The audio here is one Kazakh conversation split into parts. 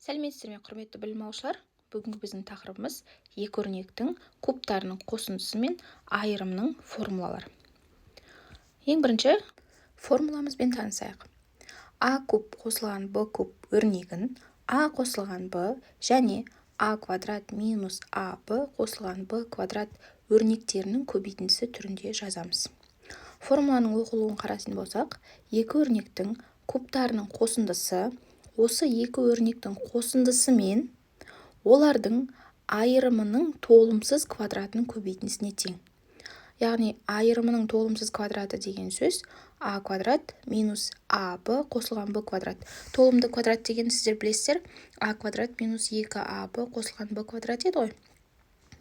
Сәлеметсіздер ме, құрметті білім алушылар? Бүгінгі біздің тақырыбымыз екі өрнектің кубтарының қосындысы мен айырымның формулалары. Ең бірінші формуламызбен танысайық. А куб қосылған Б куб өрнегін А қосылған Б және А квадрат минус АБ қосылған Б квадрат өрнектерінің көбейтіндісі түрінде жазамыз. Формуланың оқылуын қарайтын болсақ, екі өрнектің кубтарының қосындысы осы екі өрнектің қосындысы мен олардың айырымының толымсыз квадратының көбейтіндісіне тең. Яғни айырымының толымсыз квадраты деген сөз А квадрат минус АБ қосылған Б квадрат. Толымды квадрат деген сіздер білесіздер, А квадрат минус 2АБ қосылған Б квадрат еді ғой.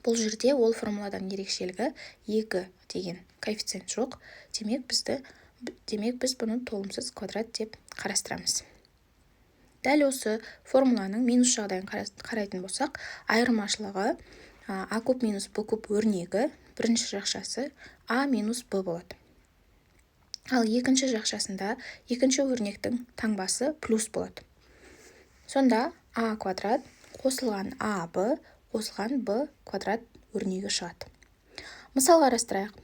Бұл жерде ол формуладан ерекшелігі 2 деген коэффициент жоқ. Демек біз бұны толымсыз квадрат деп қарастырамыз. Дәл осы формуланың минус жағдайын қарайтын болсақ, айырмашылығы А куб минус Б куб өрнегі бірінші жақшасы А минус Б болады. Ал екінші жақшасында екінші өрнектің таңбасы плюс болады. Сонда А квадрат қосылған АБ қосылған Б квадрат өрнегі шығады. Мысал қарастырайық.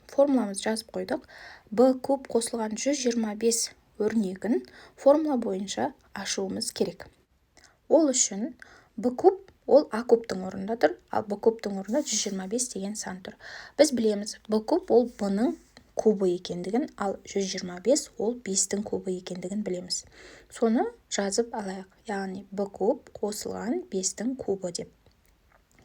Формуламыз жазып қойдық. Б куб қосылған 125 өрнегін формула бойынша ашуымыз керек. Ол үшін Б куб ол А кубтың орнында тұр, ал Б кубтың орнында 125 деген сан тұр. Біз білеміз, Б куб ол Б-ның кубы екендігін, ал 125 ол 5-тің кубы екендігін білеміз. Соны жазып алайық. Яғни Б куб қосылған 5-тің кубы деп.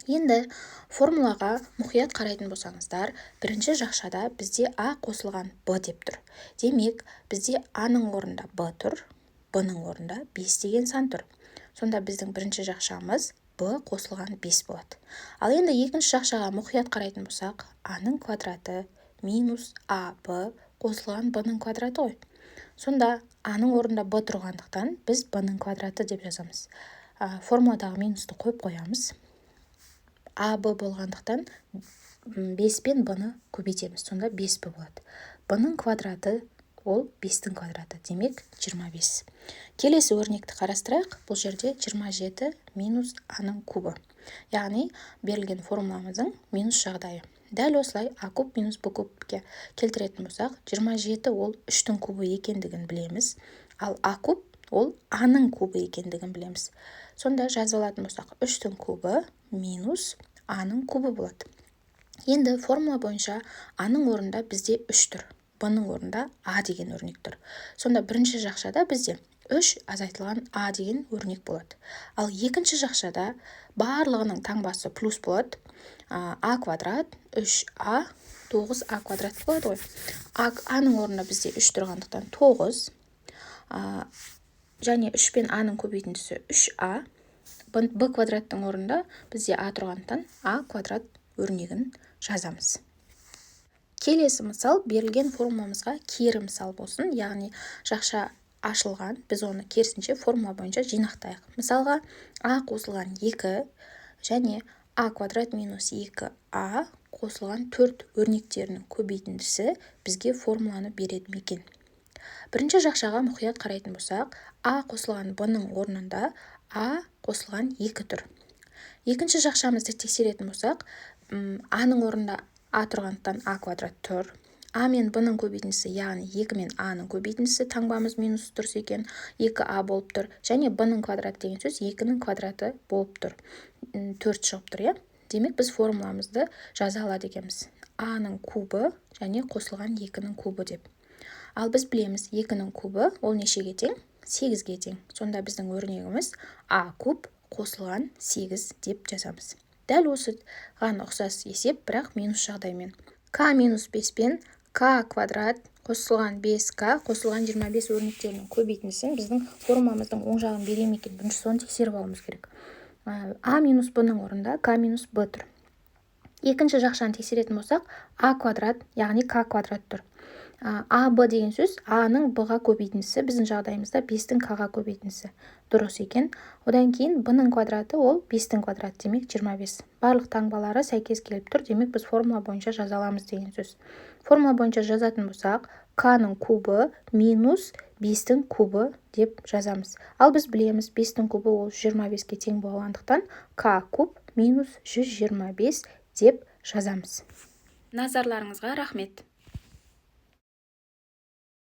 Енді формулаға мұқият қарайтын болсаңыздар, бірінші жақшада бізде А қосылған Б деп тұр. Демек, бізде А-ның орнында Б тұр, Б-ның орнында 5 деген сан тұр. Сонда біздің бірінші жақшамыз Б қосылған 5 болады. Ал енді екінші жақшаға мұқият қарайтын болсақ, А-ның квадраты минус АБ қосылған Б-ның квадраты ғой. Сонда А-ның орнында Б тұрғандықтан біз Б-ның квадраты деп жазамыз. Формуладағы минусты қойып қоямыз. АБ болғандықтан 5 пен Б-ны көбейтеміз. Сонда 5Б болады. Б-ның квадраты ол 5-тің квадраты. Демек 25. Келесі өрнекті қарастырайық. Бұл жерде 27 минус А-ның кубы. Яғни берілген формуламыздың минус жағдайы. Дәл осылай А куб минус Б кубке келтіретін болсақ, 27 ол 3-тің кубы екендігін білеміз. Ал А куб ол А-ның кубы екендігін білеміз. Сонда жазып алатын болсақ, 3-тің кубы минус А-ның кубы болады. Енді формула бойынша А-ның орнында бізде 3 тұр. Б-ның орнында А деген өрнек тұр. Сонда бірінші жақшада бізде 3 азайтылған А деген өрнек болады. Ал екінші жақшада барлығының таңбасы плюс болады. А квадрат 3А 9А квадрат болады ғой. А-ның орнында бізде 3 тұрғандықтан 9. Және 3 пен А-ның көбейтіндісі 3А. Б квадраттың орнында бізде А тұрғандықтан А квадрат өрнегін жазамыз. Келесі мысал берілген формуламызға кері мысал болсын. Яғни жақша ашылған, біз оны керісінше формула бойынша жинақтайық. Мысалға А қосылған 2 және А квадрат минус 2А қосылған 4 өрнектерінің көбейтіндісі бізге формуланы береді екен. Бірінші жақшаға мұқият қарайтын болсақ, А қосылған Б-ның орнында А қосылған 2 тұр. Екінші жақшамызды тексеретін болсақ, А-ның орнында А тұрғандықтан А квадрат тұр. А мен Б-ның көбейтіндісі, яғни 2 мен А-ның көбейтіндісі таңбамыз минус тұрса екен, 2А болып тұр. Және Б-ның квадраты деген сөз 2-ның квадраты болып тұр. 4 шығып тұр, Демек, біз формуламызды жаза алады екенбіз. А-ның кубы және қосылған 2-ның кубы деп. Ал біз білеміз, 2-ның кубы ол нешеге тең? 8-ге тең. Сонда біздің өрнегіміз А куб қосылған 8 деп жазамыз. Дәл осыған ұқсас есеп, бірақ минус жағдаймен. К минус 5 пен К квадрат қосылған 5К қосылған 25 өрнектерінің көбейтіндісін біздің формуламыздың оң жағын берем екен. Бірінші соны тексеріп алуымыз керек. А минус Б-ның орнында К минус Б тұр. Екінші жақшаны тексеретін болсақ, А квадрат, яғни К квадрат тұр. А, Б деген сөз А-ның Б-ға көбейтіндісі, біздің жағдайымызда 5-тің К-ға көбейтіндісі дұрыс екен. Одан кейін Б-ның квадраты ол 5-тің квадраты, демек 25. Барлық таңбалары сәйкес келіп тұр, демек біз формула бойынша жазаламыз деген сөз. Формула бойынша жазатын болсақ, К-ның кубы минус 5-тің кубы деп жазамыз. Ал біз білеміз, 5-тің кубы ол 125-ке тең болғандықтан k куб минус 125 деп жазамыз. Назарларыңызға рахмет.